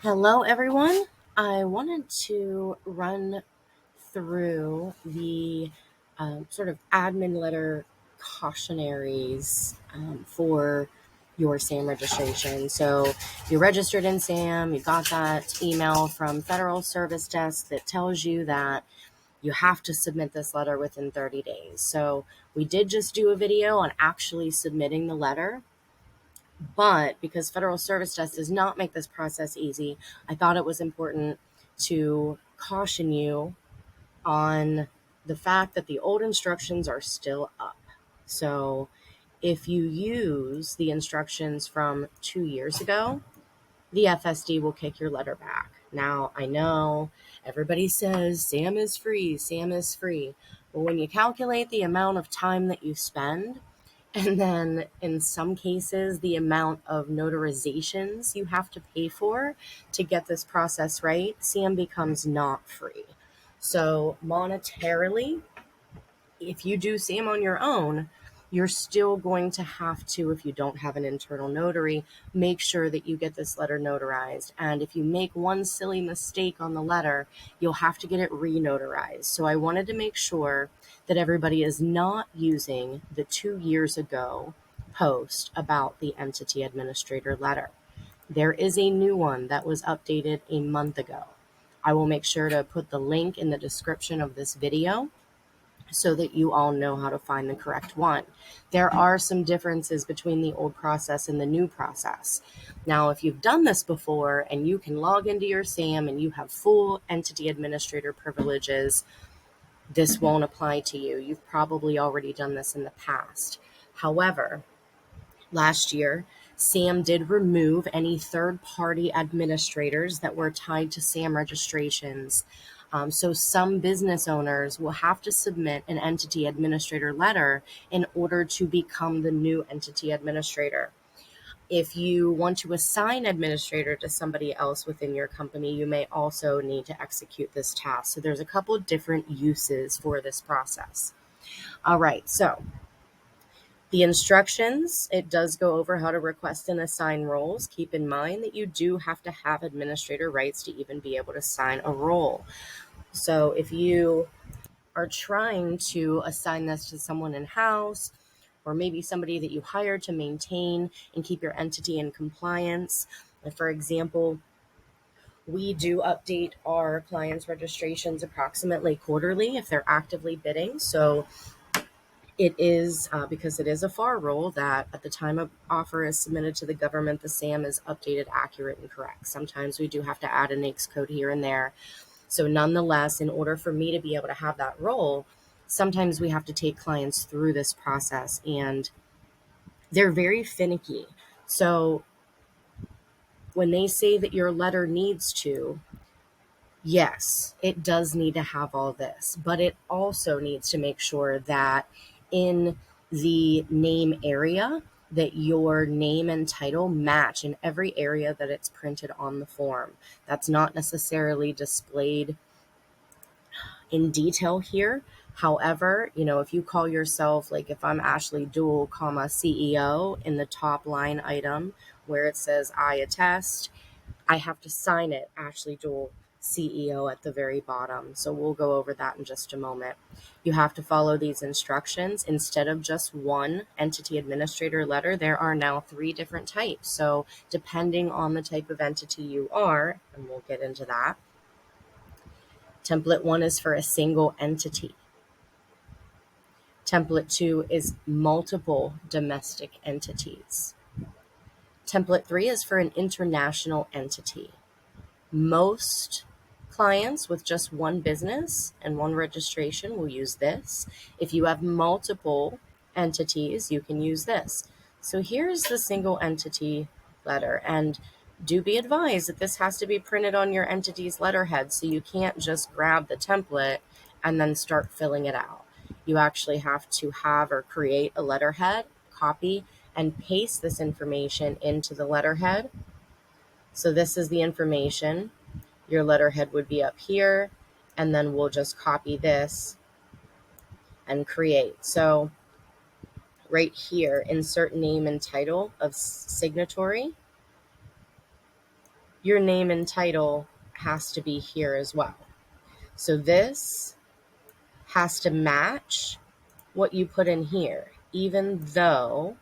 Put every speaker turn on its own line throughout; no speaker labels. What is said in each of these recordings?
Hello, everyone. I wanted to run through the sort of admin letter cautionaries for your SAM registration. So you're registered in SAM, you got that email from Federal Service Desk that tells you that you have to submit this letter within 30 days. So we did just do a video on actually submitting the letter. But because Federal Service Desk does not make this process easy, I thought it was important to caution you on the fact that the old instructions are still up. So if you use the instructions from 2 years ago, the FSD will kick your letter back. Now, I know everybody says SAM is free, SAM is free. But when you calculate the amount of time that you spend, and then in some cases, the amount of notarizations you have to pay for to get this process right, SAM becomes not free. So monetarily, if you do SAM on your own, you're still going to have to, if you don't have an internal notary, make sure that you get this letter notarized. And if you make one silly mistake on the letter, you'll have to get it re-notarized. So I wanted to make sure that everybody is not using the 2 years ago post about the entity administrator letter. There is a new one that was updated a month ago. I will make sure to put the link in the description of this video so that you all know how to find the correct one. There are some differences between the old process and the new process. Now, if you've done this before and you can log into your SAM and you have full entity administrator privileges, this won't apply to you. You've probably already done this in the past. However, last year, SAM did remove any third-party administrators that were tied to SAM registrations. So some business owners will have to submit an entity administrator letter in order to become the new entity administrator. If you want to assign administrator to somebody else within your company, you may also need to execute this task. So there's a couple of different uses for this process. All right, so the instructions, it does go over how to request and assign roles. Keep in mind that you do have to have administrator rights to even be able to assign a role. So if you are trying to assign this to someone in-house, or maybe somebody that you hire to maintain and keep your entity in compliance, for example, we do update our clients' registrations approximately quarterly if they're actively bidding. So it is, because it is a FAR rule, that at the time of offer is submitted to the government, the SAM is updated, accurate, and correct. Sometimes we do have to add a NAICS code here and there. So nonetheless, in order for me to be able to have that role, sometimes we have to take clients through this process, and they're very finicky. So when they say that your letter needs to, yes, it does need to have all this, but it also needs to make sure that in the name area, that your name and title match in every area that it's printed on the form. That's not necessarily displayed in detail here. However, if you call yourself, like if I'm Ashley Dual, CEO, in the top line item where it says I attest, I have to sign it, Ashley Dual, CEO, at the very bottom. So we'll go over that in just a moment. You have to follow these instructions. Instead of just one entity administrator letter, there are now 3 different types. So depending on the type of entity you are, and we'll get into that, Template 1 is for a single entity. Template 2 is multiple domestic entities. Template 3 is for an international entity. Most clients with just one business and one registration will use this. If you have multiple entities, you can use this. So here's the single entity letter, and do be advised that this has to be printed on your entity's letterhead, so you can't just grab the template and then start filling it out. You actually have to have or create a letterhead, copy, and paste this information into the letterhead. So this is the information. Your letterhead would be up here, and then we'll just copy this and create. So right here, insert name and title of signatory, your name and title has to be here as well. So this has to match what you put in here. Even though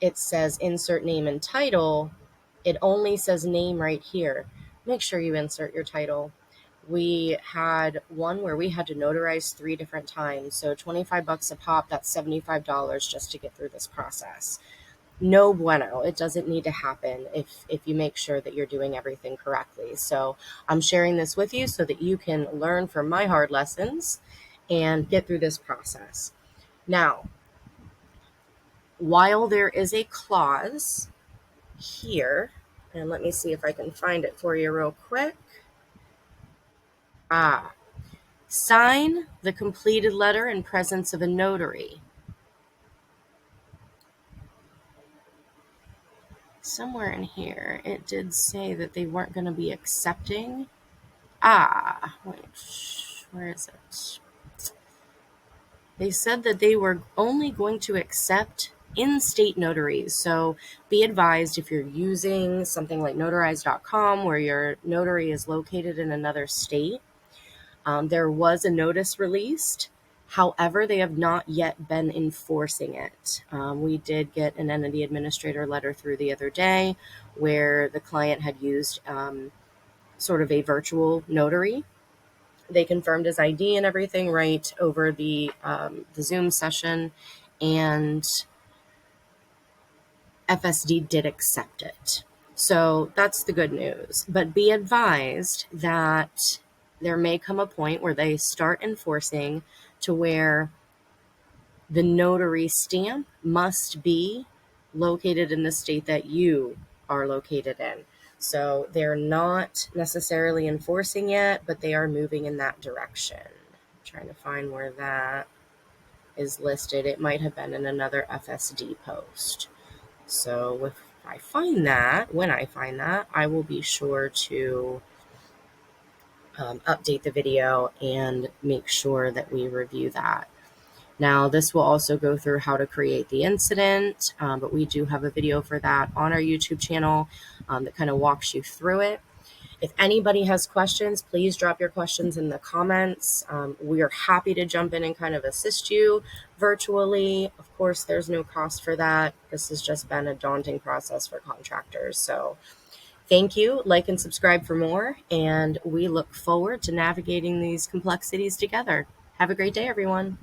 it says insert name and title, it only says name right here. Make sure you insert your title. We had one where we had to notarize 3 different times. So $25 a pop, that's $75 just to get through this process. No bueno. It doesn't need to happen if you make sure that you're doing everything correctly. So I'm sharing this with you so that you can learn from my hard lessons and get through this process. Now, while there is a clause here, and let me see if I can find it for you real quick. Sign the completed letter in presence of a notary. Somewhere in here, it did say that they weren't going to be accepting. Where is it? They said that they were only going to accept in-state notaries. So be advised, if you're using something like notarize.com where your notary is located in another state, there was a notice released. However, they have not yet been enforcing it. We did get an entity administrator letter through the other day where the client had used sort of a virtual notary. They confirmed his ID and everything right over the Zoom session, and FSD did accept it. So that's the good news. But be advised that there may come a point where they start enforcing to where the notary stamp must be located in the state that you are located in. So they're not necessarily enforcing yet, but they are moving in that direction. I'm trying to find where that is listed. It might have been in another FSD post. So when I find that, I will be sure to update the video and make sure that we review that. Now, this will also go through how to create the incident, but we do have a video for that on our YouTube channel that kind of walks you through it. If anybody has questions, please drop your questions in the comments. We are happy to jump in and kind of assist you virtually. Of course, there's no cost for that. This has just been a daunting process for contractors. So thank you. Like and subscribe for more, and we look forward to navigating these complexities together. Have a great day, everyone.